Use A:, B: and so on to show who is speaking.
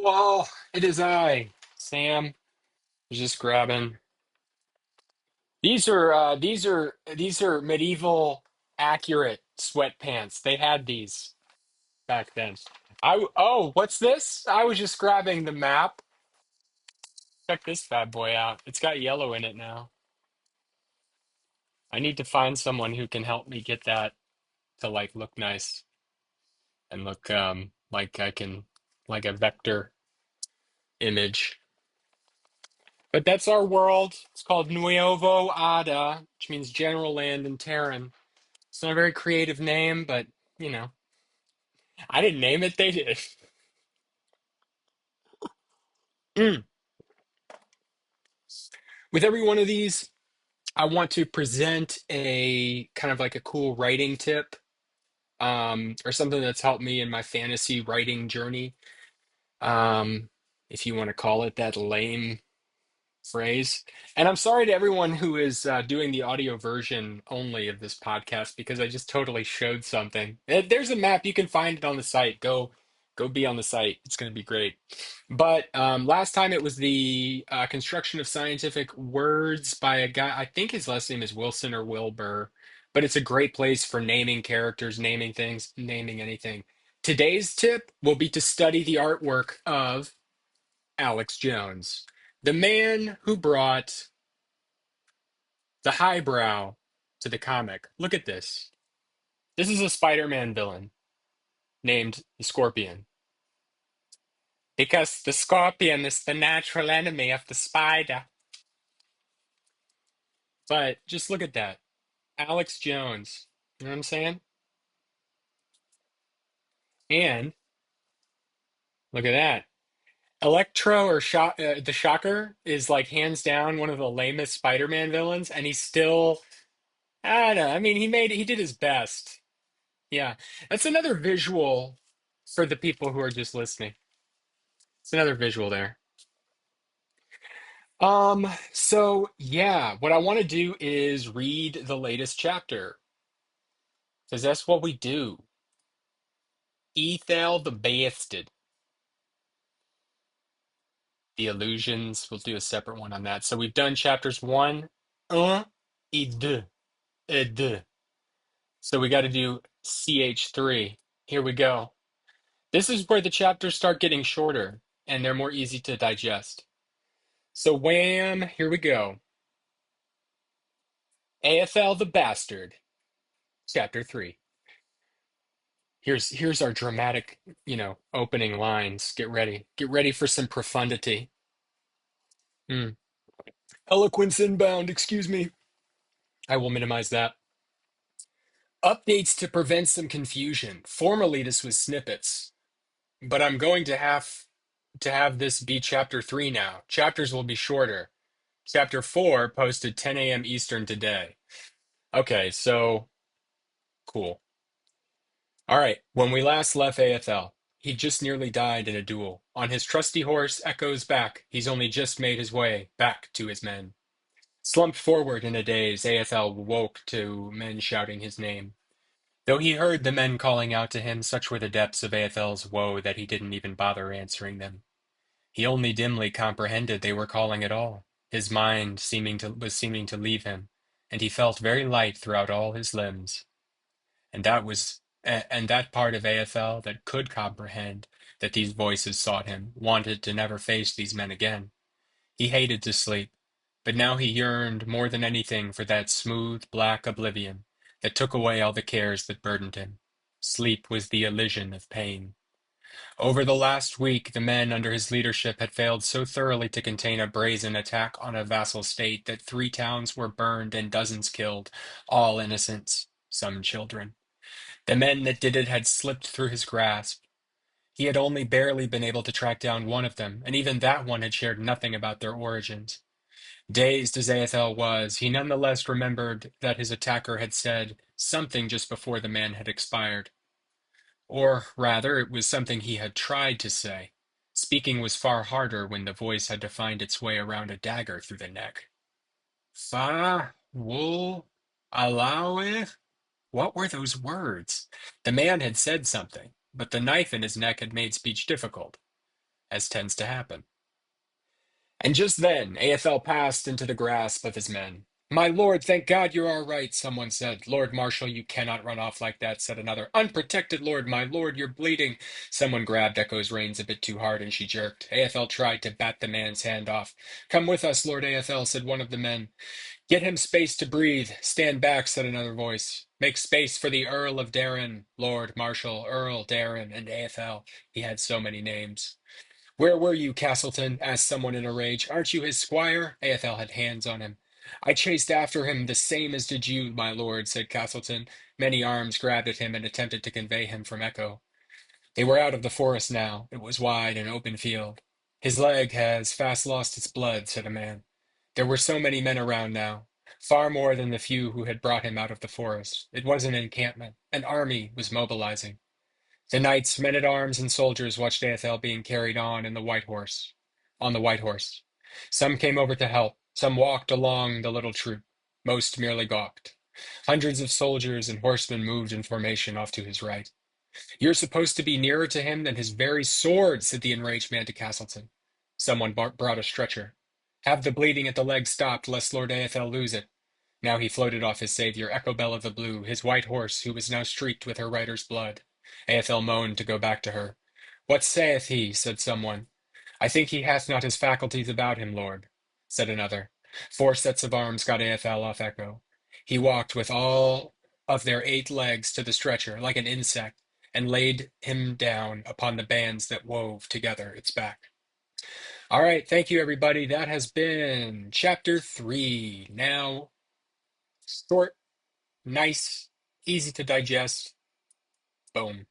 A: Oh, it is I, Sam. Was just grabbing. These are medieval accurate sweatpants. They had these back then. Oh, what's this? I was just grabbing the map. Check this bad boy out. It's got yellow in it now. I need to find someone who can help me get that to like look nice and look like I can like a vector image. But that's our world. It's called Nuevo Ada, which means general land in Terran. It's not a very creative name, but you know, I didn't name it, they did. Mm. With every one of these, I want to present a kind of like a cool writing tip, or something that's helped me in my fantasy writing journey. Um, if you want to call it that lame phrase. And I'm sorry to everyone who is doing the audio version only of this podcast because I just totally showed something. There's a map. You can find it on the site. Go be on the site. It's going to be great. But last time it was the construction of scientific words by a guy. I think his last name is Wilson or Wilbur. But it's a great place for naming characters, naming things, naming anything. Today's tip will be to study the artwork of Alex Jones, the man who brought the highbrow to the comic. Look at this. This is a Spider-Man villain named the Scorpion. Because the Scorpion is the natural enemy of the spider. But just look at that. Alex Jones. You know what I'm saying? And look at that. Electro or the Shocker is like hands down one of the lamest Spider-Man villains, and he's still, I don't know. I mean, he did his best. Yeah, that's another visual for the people who are just listening. It's another visual there. So yeah, what I want to do is read the latest chapter because that's what we do. Eathel the Bastard. The illusions. We'll do a separate one on that. So we've done chapters un, et deux, et deux. So we got to do CH3. Here we go. This is where the chapters start getting shorter and they're more easy to digest. So wham, here we go. Eathel the Bastard, Chapter 3. Here's our dramatic, opening lines. Get ready. Get ready for some profundity. Hmm. Eloquence inbound, excuse me. I will minimize that. Updates to prevent some confusion. Formerly, this was snippets, but I'm going to have this be Chapter 3 now. Chapters will be shorter. Chapter 4 posted 10 a.m. Eastern today. Okay, so cool. All right, when we last left AFL, he just nearly died in a duel. On his trusty horse, Echo's back. He's only just made his way back to his men. Slumped forward in a daze, AFL woke to men shouting his name. Though he heard the men calling out to him, such were the depths of AFL's woe that he didn't even bother answering them. He only dimly comprehended they were calling at all. His mind was seeming to leave him, and he felt very light throughout all his limbs. And that part of AFL that could comprehend that these voices sought him wanted to never face these men again. He hated to sleep, but now he yearned more than anything for that smooth, black oblivion that took away all the cares that burdened him. Sleep was the Elysian of pain. Over the last week, the men under his leadership had failed so thoroughly to contain a brazen attack on a vassal state that 3 towns were burned and dozens killed, all innocents, some children. The men that did it had slipped through his grasp. He had only barely been able to track down one of them, and even that one had shared nothing about their origins. Dazed as Aethel was, he nonetheless remembered that his attacker had said something just before the man had expired. Or, rather, it was something he had tried to say. Speaking was far harder when the voice had to find its way around a dagger through the neck. Fa, wool, alawe? What were those words? The man had said something, but the knife in his neck had made speech difficult. as tends to happen. And just then, Aethel passed into the grasp of his men. My lord, thank God you're all right, someone said. Lord Marshal, you cannot run off like that, said another. Unprotected lord, my lord, you're bleeding. Someone grabbed Echo's reins a bit too hard, and she jerked. Aethel tried to bat the man's hand off. Come with us, Lord Aethel, said one of the men. Get him space to breathe. Stand back, said another voice. Make space for the Earl of Darren, Lord Marshal, Earl Darren, and Aethel. He had so many names. Where were you, Castleton? Asked someone in a rage. Aren't you his squire? Aethel had hands on him. I chased after him the same as did you, my lord, said Castleton. Many arms grabbed at him and attempted to convey him from Echo. They were out of the forest now. It was wide and open field. His leg has fast lost its blood, said a man. There were so many men around now, far more than the few who had brought him out of the forest. It was an encampment. An army was mobilizing. The knights, men-at-arms, and soldiers watched Aethel being carried on the white horse. Some came over to help. Some walked along the little troop. Most merely gawked. Hundreds of soldiers and horsemen moved in formation off to his right. You're supposed to be nearer to him than his very sword, said the enraged man to Castleton. Someone brought a stretcher. Have the bleeding at the leg stopped, lest Lord Aethel lose it. Now he floated off his savior, Echobel of the Blue, his white horse, who was now streaked with her rider's blood. Aethel moaned to go back to her. What saith he? Said someone. I think he hath not his faculties about him, lord, said another. 4 sets of arms got Aethel off Echo. He walked with all of their 8 legs to the stretcher, like an insect, and laid him down upon the bands that wove together its back. All right, thank you, everybody. That has been chapter 3. Now, short, nice, easy to digest. Boom.